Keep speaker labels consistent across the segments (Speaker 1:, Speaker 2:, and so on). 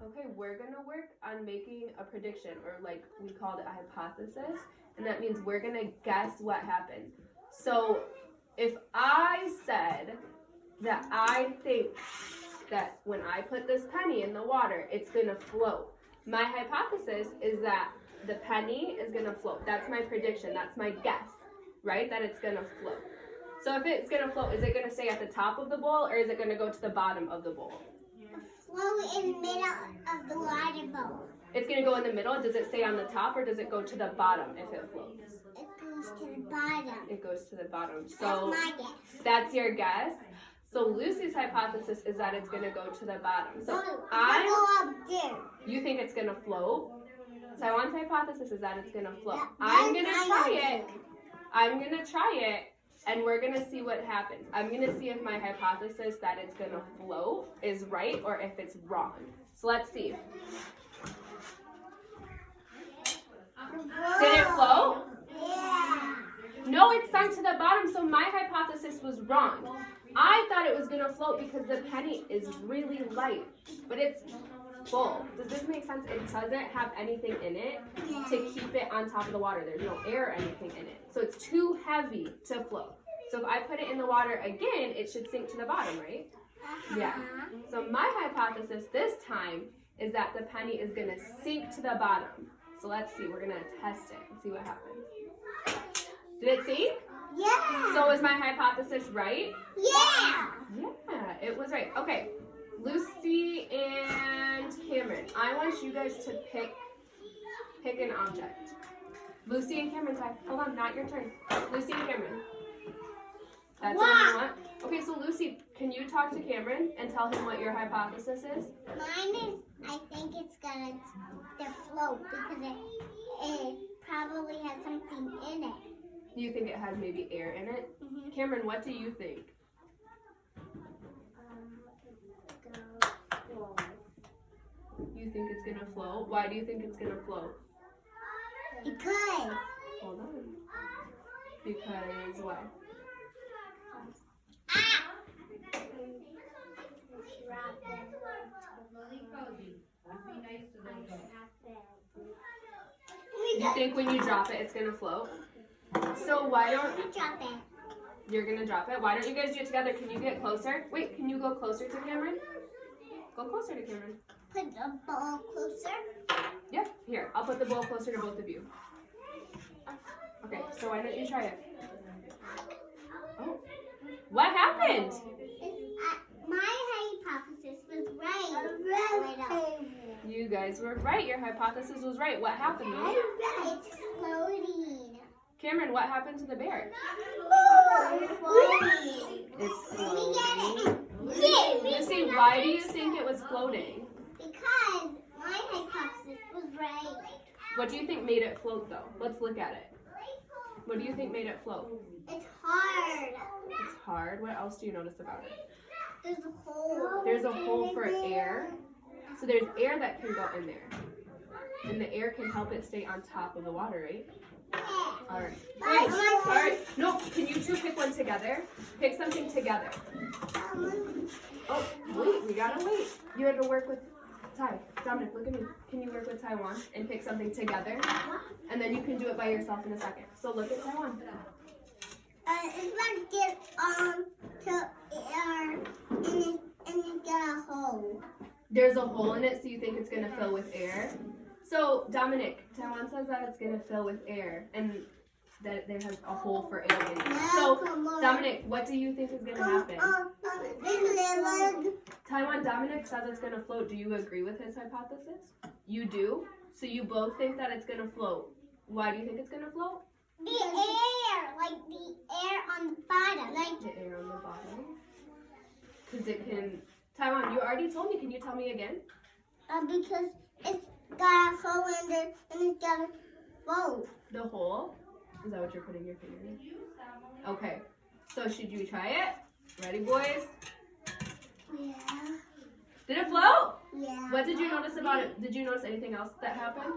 Speaker 1: Okay, we're going to work on making a prediction, or like we called it a hypothesis, and that means we're going to guess what happened. So if I said that I think that when I put this penny in the water, it's going to float, my hypothesis is that the penny is going to float. That's my prediction. That's my guess, right? That it's going to float. So if it's going to float, is it going to stay at the top of the bowl, or is it going to go to the bottom of the bowl?
Speaker 2: Float in the middle of the water bowl.
Speaker 1: It's going to go in the middle. Does it stay on the top, or does it go to the bottom if it floats?
Speaker 2: It goes to the bottom.
Speaker 1: It goes to the bottom.
Speaker 2: That's
Speaker 1: So
Speaker 2: my guess.
Speaker 1: that's your guess? So Lucy's hypothesis is that it's going to go to the bottom. So
Speaker 2: I go up there.
Speaker 1: you think it's going to float? Taiwan's hypothesis is that it's going to float.
Speaker 2: Yeah,
Speaker 1: I'm going to
Speaker 2: I
Speaker 1: try
Speaker 2: like
Speaker 1: it. I'm going to try it, and we're going to see what happens. I'm going to see if my hypothesis that it's going to float is right or if it's wrong. So let's see. Did it float?
Speaker 2: Yeah.
Speaker 1: No, it sunk to the bottom, so my hypothesis was wrong. I thought it was going to float because the penny is really light, but it's full. Does this make sense? It doesn't have anything in it to keep it on top of the water. There's no air or anything in it. So it's too heavy to float. So if I put it in the water again, it should sink to the bottom, right? Yeah. So my hypothesis this time is that the penny is going to sink to the bottom. So let's see. We're going to test it and see what happens. Did it sink?
Speaker 2: Yeah.
Speaker 1: So is my hypothesis right?
Speaker 2: Yeah.
Speaker 1: Yeah, it was right. Okay, Lucy and Cameron, I want you guys to pick an object. Lucy and Cameron, hold on, not your turn. Lucy and Cameron. That's what you want? Okay, so Lucy, can you talk to Cameron and tell him what your hypothesis is?
Speaker 2: Mine is, I think it's gonna float because it probably has something in it.
Speaker 1: You think it has maybe air in it?
Speaker 2: Mm-hmm.
Speaker 1: Cameron, what do you think? You think it's gonna float? Why do you think it's gonna float?
Speaker 2: Because.
Speaker 1: Hold on. Because what? You think when you drop it, it's gonna float? So why don't
Speaker 2: Drop it.
Speaker 1: you're gonna drop it? Why don't you guys do it together? Can you get closer? Wait, can you go closer to Cameron? Go closer to Cameron.
Speaker 2: Put the ball closer.
Speaker 1: Yep. Here, I'll put the bowl closer to both of you. Okay. So why don't you try it? Oh. What happened?
Speaker 2: My hypothesis was right.
Speaker 1: You guys were right. Your hypothesis was right. What happened? Lou?
Speaker 2: It's floating.
Speaker 1: Cameron, what happened to the bear?
Speaker 2: It's floating.
Speaker 1: It's floating.
Speaker 2: Yeah.
Speaker 1: Lucy, why do you think it was floating?
Speaker 2: Because my hypothesis was right.
Speaker 1: What do you think made it float, though? Let's look at it. What do you think made it float?
Speaker 2: It's hard.
Speaker 1: It's hard. What else do you notice about it?
Speaker 2: There's a hole.
Speaker 1: There's a hole for air. So there's air that can go in there. And the air can help it stay on top of the water, right? All right. Wait, all right. No, can you two pick one together? Pick something together. Oh, wait, we gotta wait. You had to work with Ty. Dominic, look at me. Can you work with Taiwan and pick something together? And then you can do it by yourself in a second. So look at Taiwan.
Speaker 2: It's gonna get to air and it's got a hole.
Speaker 1: There's a hole in it, so you think it's gonna fill with air. So Dominic, Taiwan says that it's gonna fill with air and that there has a hole for air in it. So Dominic, what do you think is gonna happen? Taiwan, Dominic says it's gonna float. Do you agree with his hypothesis? You do? So you both think that it's gonna float. Why do you think it's gonna float?
Speaker 2: The air, like the air on the bottom. Like
Speaker 1: The air on the bottom. Because it can... Taiwan, you already told me. Can you tell me again?
Speaker 2: because it's got a hole in there and it's got a float.
Speaker 1: The hole? Is that what you're putting your finger in? Okay. So should you try it? Ready, boys?
Speaker 2: Yeah.
Speaker 1: Did it float?
Speaker 2: Yeah.
Speaker 1: What did you notice about it? Did you notice anything else that happened?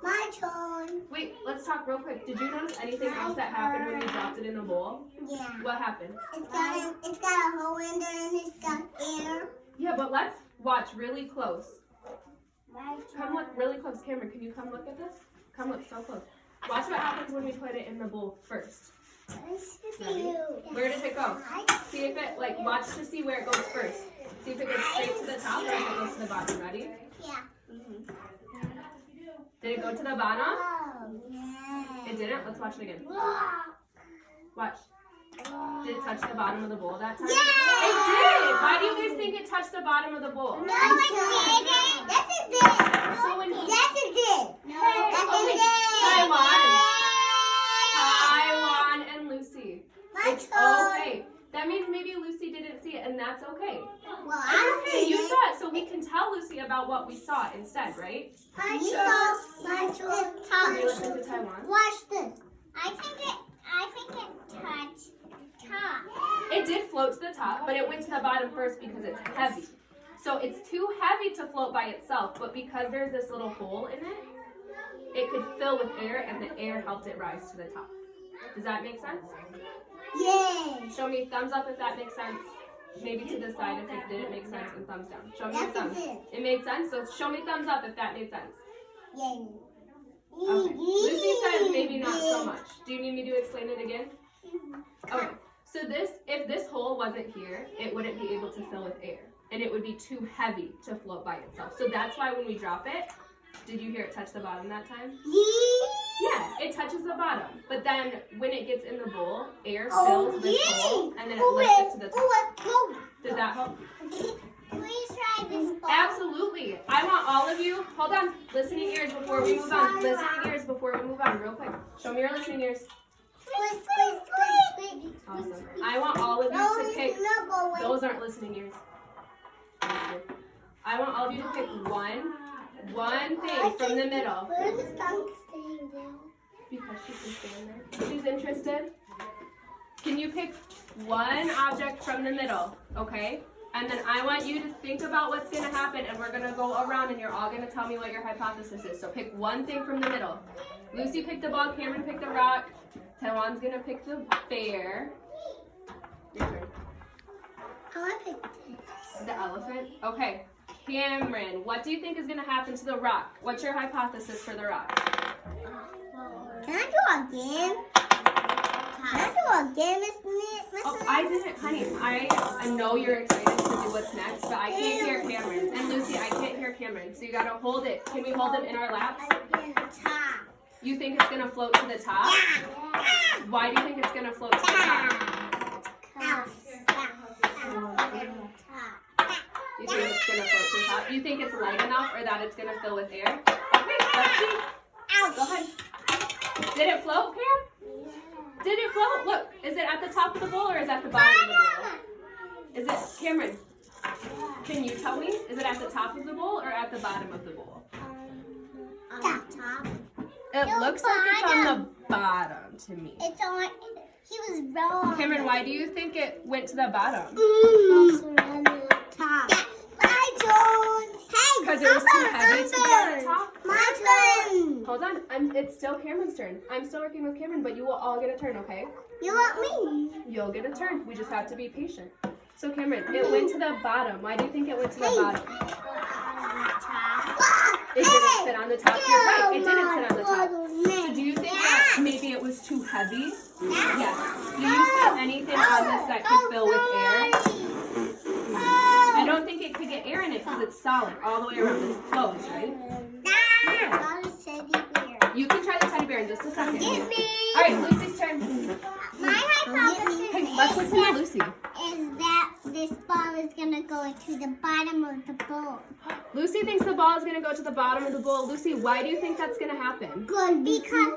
Speaker 2: My turn.
Speaker 1: Wait, let's talk real quick. Did you notice anything else that happened when you dropped it in a bowl?
Speaker 2: Yeah.
Speaker 1: What happened?
Speaker 2: It's got a hole in there and it's got air.
Speaker 1: Yeah, but let's watch really close. Come look really close. Cameron, can you come look at this? Come look so close. Watch what happens when we put it in the bowl first. Ready? Where does it go? See if it, like, watch to see where it goes first. See if it goes straight to the top or if it goes to the bottom. Ready?
Speaker 2: Yeah.
Speaker 1: Did it go to the bottom?
Speaker 2: Oh, yeah.
Speaker 1: It didn't? Let's watch it again. Watch. Did it touch the bottom of the bowl that time?
Speaker 2: Yeah!
Speaker 1: It did! Why do you guys think it touched the bottom of the bowl?
Speaker 2: No, it didn't. Yes, it did.
Speaker 1: So when
Speaker 2: Yes, it did. Yes, it
Speaker 1: okay,
Speaker 2: did.
Speaker 1: Taiwan and Lucy.
Speaker 2: My
Speaker 1: It's
Speaker 2: turn.
Speaker 1: okay. That means maybe Lucy didn't see it, and that's okay.
Speaker 2: Well,
Speaker 1: It's okay, you
Speaker 2: I
Speaker 1: saw it, so we can tell Lucy about what we saw instead, right?
Speaker 2: My turn.
Speaker 1: You listen to Taiwan.
Speaker 2: Watch this. I think it touched the top.
Speaker 1: It did float to the top, but it went to the bottom first because it's heavy. So it's too heavy to float by itself, but because there's this little hole in it, it could fill with air, and the air helped it rise to the top. Does that make sense?
Speaker 2: Yeah.
Speaker 1: Show me thumbs up if that makes sense. Maybe to the side if it didn't make sense, and thumbs down. Show me your
Speaker 2: Yes, it
Speaker 1: thumbs.
Speaker 2: did.
Speaker 1: It made sense, so show me thumbs up if that made sense.
Speaker 2: Yeah.
Speaker 1: Okay. Lucy says maybe not so much. Do you need me to explain it again? Okay. So if this hole wasn't here, it wouldn't be able to fill with air, and it would be too heavy to float by itself. So that's why when we drop it, did you hear it touch the bottom that time? Yeah, it touches the bottom. But then when it gets in the bowl, air fills this hole, and then it lifts it to the top. Did that help?
Speaker 2: Please try this ball.
Speaker 1: Absolutely. I want all of you, hold on, listening ears before we move on. Listening ears before we move on, real quick. Show me your listening ears. Awesome. I want all of you to pick, those aren't listening ears. I want all of you to pick one thing from the middle. Because she can stand there. She's interested. Can you pick one object from the middle, okay? And then I want you to think about what's going to happen, and we're going to go around, and you're all going to tell me what your hypothesis is. So pick one thing from the middle. Lucy picked the ball, Cameron picked the rock, Taiwan's going to pick the bear. Your turn. The elephant? Okay. Cameron, what do you think is going to happen to the rock? What's your hypothesis for the rock?
Speaker 2: Can I do again?
Speaker 1: Oh, I didn't, honey. I know you're excited to do what's next, but I can't hear Cameron. And Lucy, I can't hear Cameron. So you gotta hold it. Can we hold it in our laps? You think it's gonna float to the top? Why do you think it's gonna float to the top? You think it's gonna float to the top? You think it's light enough or that it's gonna fill with air? Okay, let's see. Go ahead. Did it float, Cam? Did it float? Look, is it at the top of the bowl or is it at the bottom of the bowl? Is it, Cameron, can you tell me? Is it at the top of the bowl or at the bottom of the bowl?
Speaker 2: Top.
Speaker 1: It looks like it's on the bottom to me.
Speaker 2: It's on. He was wrong.
Speaker 1: Cameron, why do you think it went to the bottom?
Speaker 2: Top. My turn. Hey,
Speaker 1: Because it was too heavy to be on the top?
Speaker 2: My turn.
Speaker 1: Hold on, it's still Cameron's turn. I'm still working with Cameron, but you will all get a turn, okay?
Speaker 2: You want me?
Speaker 1: You'll get a turn. We just have to be patient. So Cameron, it went to the bottom. Why do you think it went to the bottom? It didn't sit on the top. You're right. It didn't sit on the top. So do you think that maybe it was too heavy? Yes. Do you see anything on this that could fill with air? I don't think it could get air in it because it's solid all the way around. It's closed, right? Yeah. You can try the teddy bear in just a second.
Speaker 2: Give me.
Speaker 1: All right, Lucy's turn.
Speaker 2: My hypothesis
Speaker 1: Hey, let's listen to Lucy.
Speaker 2: is that this ball is gonna go to the bottom of the bowl.
Speaker 1: Lucy thinks the ball is going to go to the bottom of the bowl. Lucy, why do you think that's going to happen?
Speaker 2: Good. Because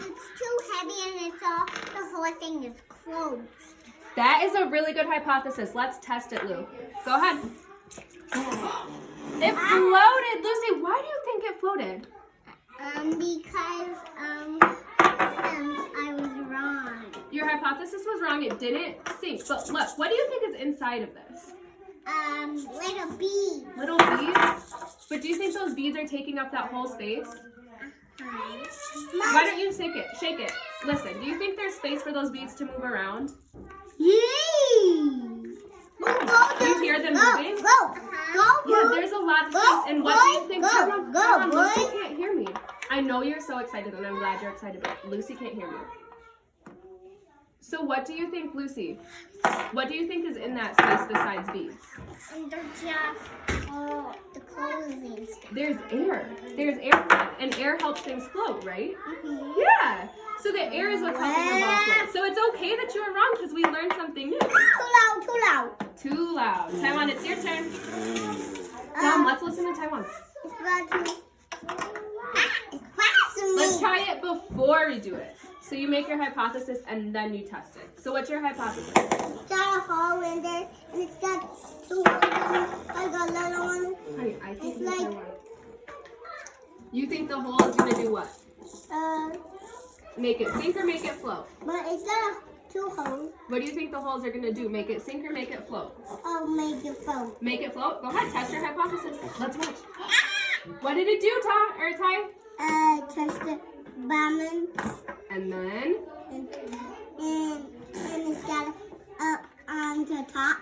Speaker 2: it's too heavy and it's all the whole thing is closed.
Speaker 1: That is a really good hypothesis. Let's test it, Lou. Go ahead. It floated. Lucy, why do you think it floated?
Speaker 2: Because I was wrong.
Speaker 1: Your hypothesis was wrong. It didn't sink. But look, what do you think is inside of this?
Speaker 2: Little bees.
Speaker 1: Little beads? But do you think those beads are taking up that whole space? Why don't you shake it? Shake it. Listen, do you think there's space for those beads to move around?
Speaker 2: Yay!
Speaker 1: Do you hear them moving?
Speaker 2: Go!
Speaker 1: Yeah, there's a lot hypothesis, and what do you think? Taiwan, Lucy can't hear me. I know you're so excited, and I'm glad you're excited, but Lucy can't hear me. So what do you think, Lucy? What do you think is in that space besides beads?
Speaker 2: And they're just the clothing stuff.
Speaker 1: There's air. There's air, and air helps things float, right?
Speaker 2: Mm-hmm.
Speaker 1: Yeah. So the air is what's helping the ball float. So it's okay that you were wrong because we learned something new.
Speaker 2: Too loud, too loud.
Speaker 1: Too loud. Taiwan, it's your turn. Dom, let's listen to Taiwan.
Speaker 2: It's about to. It's fast to me.
Speaker 1: Let's try it before we do it. So you make your hypothesis and then you test it. So what's your hypothesis?
Speaker 2: It's got a hole in there, and it's got two holes. I got another one.
Speaker 1: Honey, I think
Speaker 2: It's
Speaker 1: it's
Speaker 2: like-
Speaker 1: Taiwan. You think the hole is gonna do what? Make it sink or make it float?
Speaker 2: But it's got two holes.
Speaker 1: What do you think the holes are gonna do? Make it sink or make it float?
Speaker 2: I'll make it float.
Speaker 1: Make it float? Go ahead, test your hypothesis. Let's watch. What did it do, Tom or Ty?
Speaker 2: Touch the bottom,
Speaker 1: And then
Speaker 2: and it's got up on the top.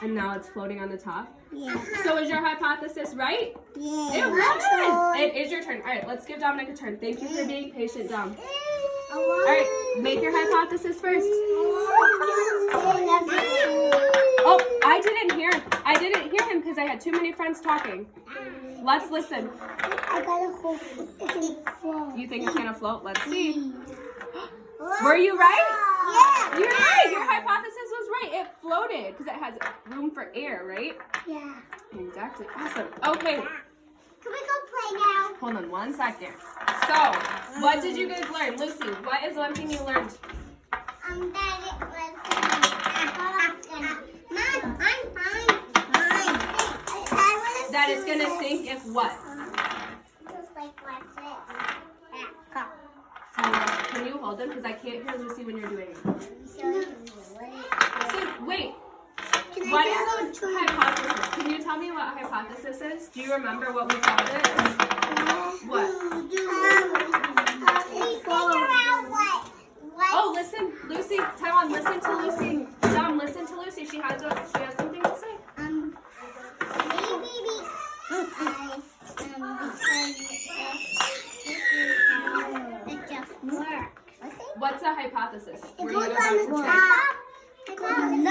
Speaker 1: and now it's floating on the top.
Speaker 2: Yeah.
Speaker 1: So is your hypothesis right?
Speaker 2: Yeah.
Speaker 1: It was. It is your turn. All right, let's give Dominic a turn. Thank you for being patient, Dom. All right, make your hypothesis first. Oh, I didn't hear him because I had too many friends talking. Let's listen.
Speaker 2: I got a hole.
Speaker 1: You think it's gonna float? Let's see. Were you right?
Speaker 2: Yeah.
Speaker 1: You're right. Your hypothesis was right. It floated because it has room for air, right?
Speaker 2: Yeah.
Speaker 1: Exactly. Awesome. Okay.
Speaker 2: Can we go play now?
Speaker 1: Hold on 1 second. So, what did you guys learn? Lucy, what is one thing you learned?
Speaker 2: That it was gonna. Mom, I'm fine.
Speaker 1: That it's gonna sink if what?
Speaker 2: Just like what's it?
Speaker 1: Can you hold them? Because I can't hear Lucy when you're doing it.
Speaker 2: So
Speaker 1: Wait. What is a hypothesis? Can you tell me what a hypothesis is? Do you remember what we called it? What?
Speaker 2: Figure out what.
Speaker 1: Oh, listen, Lucy. Taiwan, listen to Lucy. Dom, listen to Lucy. She has something to say.
Speaker 2: Maybe because it just works.
Speaker 1: What's a hypothesis?
Speaker 2: It
Speaker 1: Were
Speaker 2: goes
Speaker 1: you about
Speaker 2: on
Speaker 1: to
Speaker 2: the
Speaker 1: say?
Speaker 2: top. It goes on the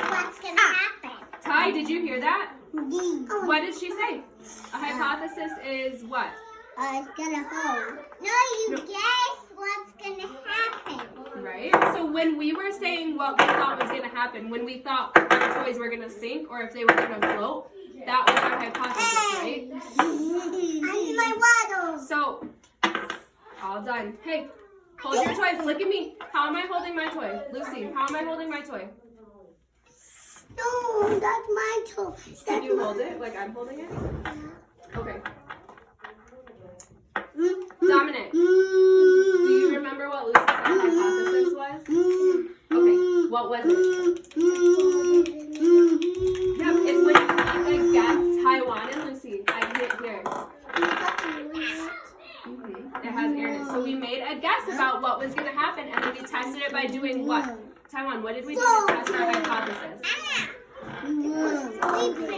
Speaker 2: what's gonna happen.
Speaker 1: Ty, did you hear that?
Speaker 2: Oh,
Speaker 1: What did she say? A hypothesis is what?
Speaker 2: it's gonna hold. No, you guess what's gonna happen.
Speaker 1: Right? So when we were saying what we thought was going to happen, when we thought our toys were going to sink or if they were going to float, that was our hypothesis, right?
Speaker 2: I need my waddle.
Speaker 1: So, all done. Hey, hold your toys. Look at me. How am I holding my toy? Lucy, how am I holding my toy?
Speaker 2: No, that's my toy.
Speaker 1: Can you hold it like I'm holding it? Okay. Dominic, do you remember what Lucy's hypothesis was? Okay, what was it? Yep, it's when you make a guess. Taiwan and Lucy. I can't hear. It has air in it. So we made a guess about what was going to happen, and then we tested it by doing what? Taiwan, what did we do to test our hypothesis?
Speaker 2: We